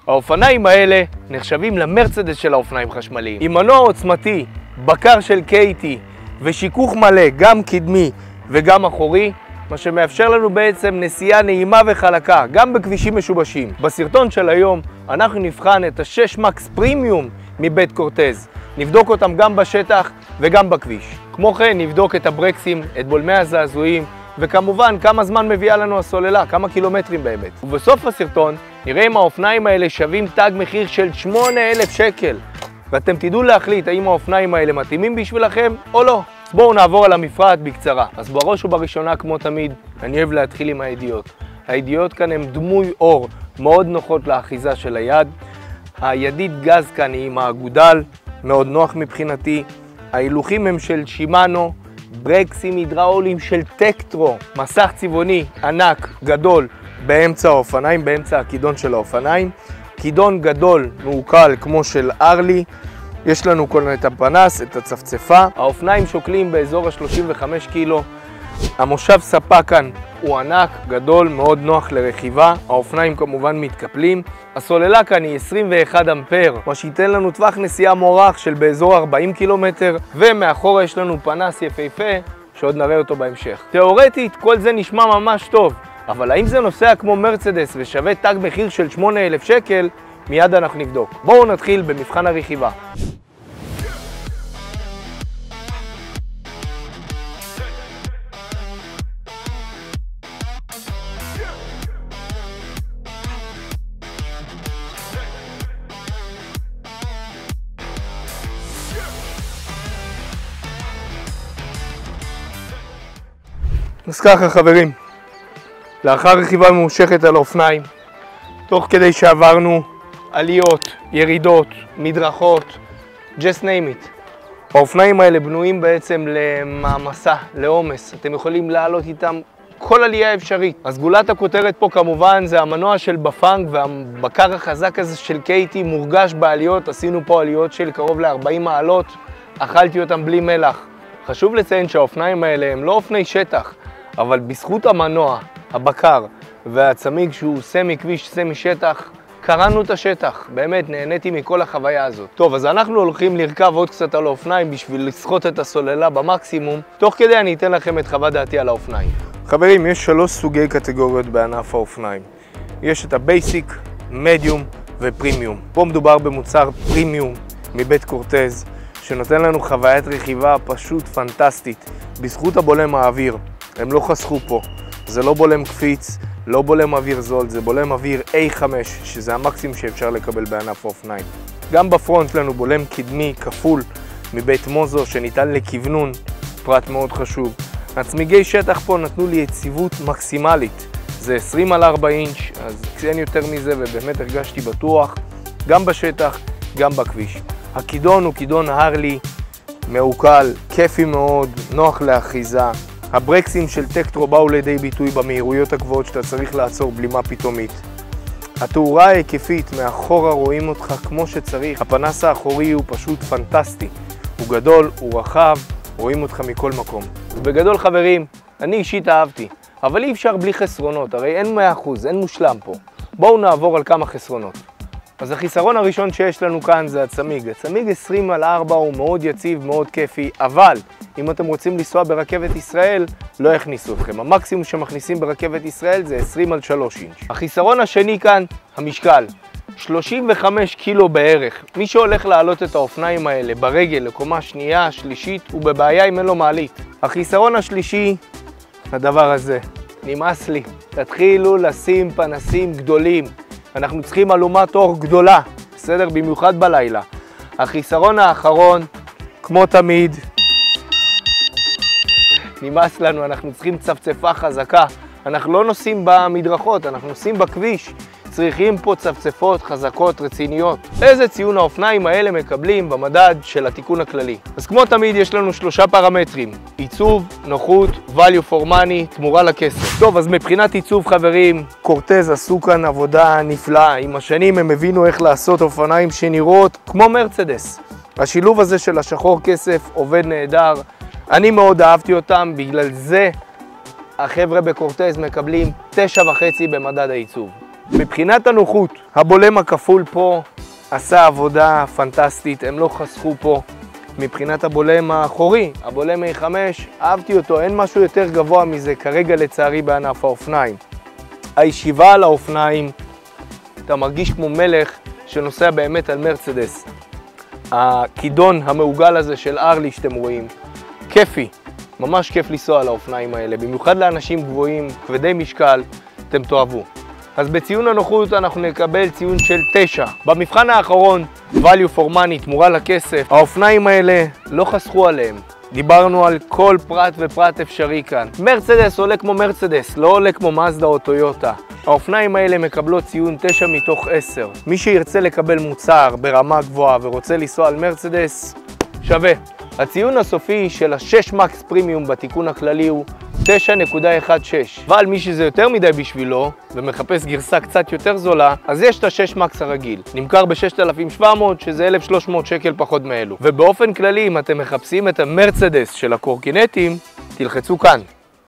האופניים האלה נחשבים למרצדס של האופניים חשמליים. עם מנוע עוצמתי, בקר של KT ושיכוך מלא, גם קדמי וגם אחורי, מה שמאפשר לנו בעצם נסיעה נעימה וחלקה, גם בכבישים משובשים. בסרטון של היום אנחנו נבחן את ה-6 מקס פרימיום מבית קורטז. נבדוק אותם גם בשטח וגם בכביש. כמו כן נבדוק את הברקסים, את בולמי הזעזועים, וכמובן כמה זמן מביאה לנו הסוללה, כמה קילומטרים באמת. ובסוף הסרטון נראה אם האופניים האלה שווים תג מחיר של 8,000 שקל. ואתם תדעו להחליט האם האופניים האלה מתאימים בשבילכם או לא. בואו נעבור על המפרט בקצרה. אז בראש ובראשונה, כמו תמיד, אני אוהב להתחיל עם הידיות. הידיות כאן הן דמוי אור, מאוד נוחות לאחיזה של היד. הידית גז כאן היא עם האגודל, מאוד נוח מבחינתי. ההילוכים הם של שימאנו, ברקסים הידראוליים של טקטרו, מסך צבעוני ענק, גדול, באמצע האופניים, באמצע הכידון של האופניים. כידון גדול, מעוקל כמו של ארלי. יש לנו כאן את הפנס, את הצפצפה. האופניים שוקלים באזור ה-35 קילו. המושב ספה כאן הוא ענק, גדול, מאוד נוח לרכיבה. האופניים כמובן מתקפלים. הסוללה כאן היא 21 אמפר, מה שייתן לנו טווח נסיעה מוערך של באזור 40 קילומטר, ומאחורה יש לנו פנס יפהפה, שעוד נראה אותו בהמשך. תיאורטית, כל זה נשמע ממש טוב, אבל האם זה נוסע כמו מרצדס ושווה תג מחיר של 8,000 שקל? מיד אנחנו נבדוק. בואו נתחיל במבחן הרכיבה. אז ככה חברים, לאחר רכיבה ממושכת על האופניים, תוך כדי שעברנו עליות, ירידות, מדרכות, just name it. האופניים האלה בנויים בעצם למעמסה, לעומס. אתם יכולים לעלות איתם כל עלייה אפשרית. אז גולת הכותרת פה כמובן זה המנוע של בפאנג, והבקר החזק הזה של KT מורגש בעליות. עשינו פה עליות של קרוב ל-40 מעלות, אכלתי אותם בלי מלח. חשוב לציין שהאופניים האלה הם לא אופני שטח, אבל בזכות המנוע, הבקר והצמיג שהוא סמי כביש, סמי שטח, קראנו את השטח. באמת נהניתי מכל החוויה הזאת. טוב, אז אנחנו הולכים לרכב עוד קצת על האופניים בשביל לסחוט את הסוללה במקסימום. תוך כדי אני אתן לכם את חוות דעתי על האופניים. חברים, יש 3 סוגי קטגוריות בענף האופניים. יש את הבייסיק, מדיום ופרימיום. פה מדובר במוצר פרימיום מבית קורטז, שנותן לנו חוויית רכיבה פשוט פנטסטית. בזכות הבולם האוויר, הם לא חסכו פה. זה לא בולם קפיץ, לא בולם אוויר זול, זה בולם אוויר A5, שזה המקסימום שאפשר לקבל בענף האופניים. גם בפרונט לנו בולם קדמי כפול מבית מוזו, שניתן לכוונון, פרט מאוד חשוב. הצמיגי שטח פה נתנו לי יציבות מקסימלית. זה 20x4 אינץ', אז אין יותר מזה, ובאמת הרגשתי בטוח, גם בשטח, גם בכביש. הכידון הוא כידון הרלי, מעוקל, כיפי מאוד, נוח לאחיזה. הברקסים של טקטרו באו לידי ביטוי במהירויות הגבוהות שאתה צריך לעצור בלימה פתאומית. התאורה ההיקפית, מאחורה רואים אותך כמו שצריך. הפנס האחורי הוא פשוט פנטסטי. הוא גדול, הוא רחב, רואים אותך מכל מקום. ובגדול חברים, אני אישית אהבתי, אבל אי אפשר בלי חסרונות, הרי אין 100%, אין מושלם פה. בואו נעבור על כמה חסרונות. אז החיסרון הראשון שיש לנו כאן זה הצמיג. הצמיג 20x4 הוא מאוד יציב, מאוד כיפי, אבל אם אתם רוצים לנסוע ברכבת ישראל, לא יכניסו אתכם. המקסימום שמכניסים ברכבת ישראל זה 20x3 אינץ'. החיסרון השני כאן, המשקל. 35 קילו בערך. מי שהולך לעלות את האופניים האלה ברגל לקומה שנייה, שלישית, הוא בבעיה אם אין לו מעלית. החיסרון השלישי, הדבר הזה. נמאס לי. תתחילו לשים פנסים גדולים. אנחנו צריכים אלומת אור גדולה, בסדר? במיוחד בלילה. החיסרון האחרון, כמו תמיד, נמאס לנו, אנחנו צריכים צפצפה חזקה. אנחנו לא נוסעים במדרכות, אנחנו נוסעים בכביש. צריכים פה צפצפות חזקות רציניות. איזה ציון האופניים האלה מקבלים במדד של התיקון הכללי? אז כמו תמיד יש לנו 3 פרמטרים: עיצוב, נוחות, value for money, תמורה לכסף. טוב, אז מבחינת עיצוב חברים, קורטז עשו כאן עבודה נפלאה. עם השנים הם הבינו איך לעשות אופניים שנראות כמו מרצדס. השילוב הזה של השחור כסף עובד נהדר. אני מאוד אהבתי אותם, בגלל זה החבר'ה בקורטז מקבלים 9.5 במדד העיצוב. מבחינת הנוחות, הבולם הכפול פה עשה עבודה פנטסטית, הם לא חסכו פה. מבחינת הבולם האחורי, הבולם A5, אהבתי אותו, אין משהו יותר גבוה מזה כרגע לצערי בענף האופניים. הישיבה על האופניים, אתה מרגיש כמו מלך שנוסע באמת על מרצדס. הכידון המעוגל הזה של ארלי שאתם רואים, כיפי, ממש כיף לנסוע על האופניים האלה, במיוחד לאנשים גבוהים, כבדי משקל, אתם תאהבו. אז בציון הנוחות אנחנו נקבל ציון של 9. במבחן האחרון, value for money, תמורה לכסף, האופניים האלה לא חסכו עליהם. דיברנו על כל פרט ופרט אפשרי כאן. מרצדס עולה כמו מרצדס, לא עולה כמו מזדה או טויוטה. האופניים האלה מקבלות ציון 9 מתוך 10. מי שירצה לקבל מוצר ברמה גבוהה ורוצה לנסוע על מרצדס, שווה. הציון הסופי של ה-6 מקס פרימיום בתיקון הכללי הוא 9.16. אבל מי שזה יותר מדי בשבילו ומחפש גרסה קצת יותר זולה, אז יש את ה-6 מקס הרגיל. נמכר ב-6,700 שזה 1,300 שקל פחות מאלו. ובאופן כללי אם אתם מחפשים את המרצדס של הקורקינטים, תלחצו כאן.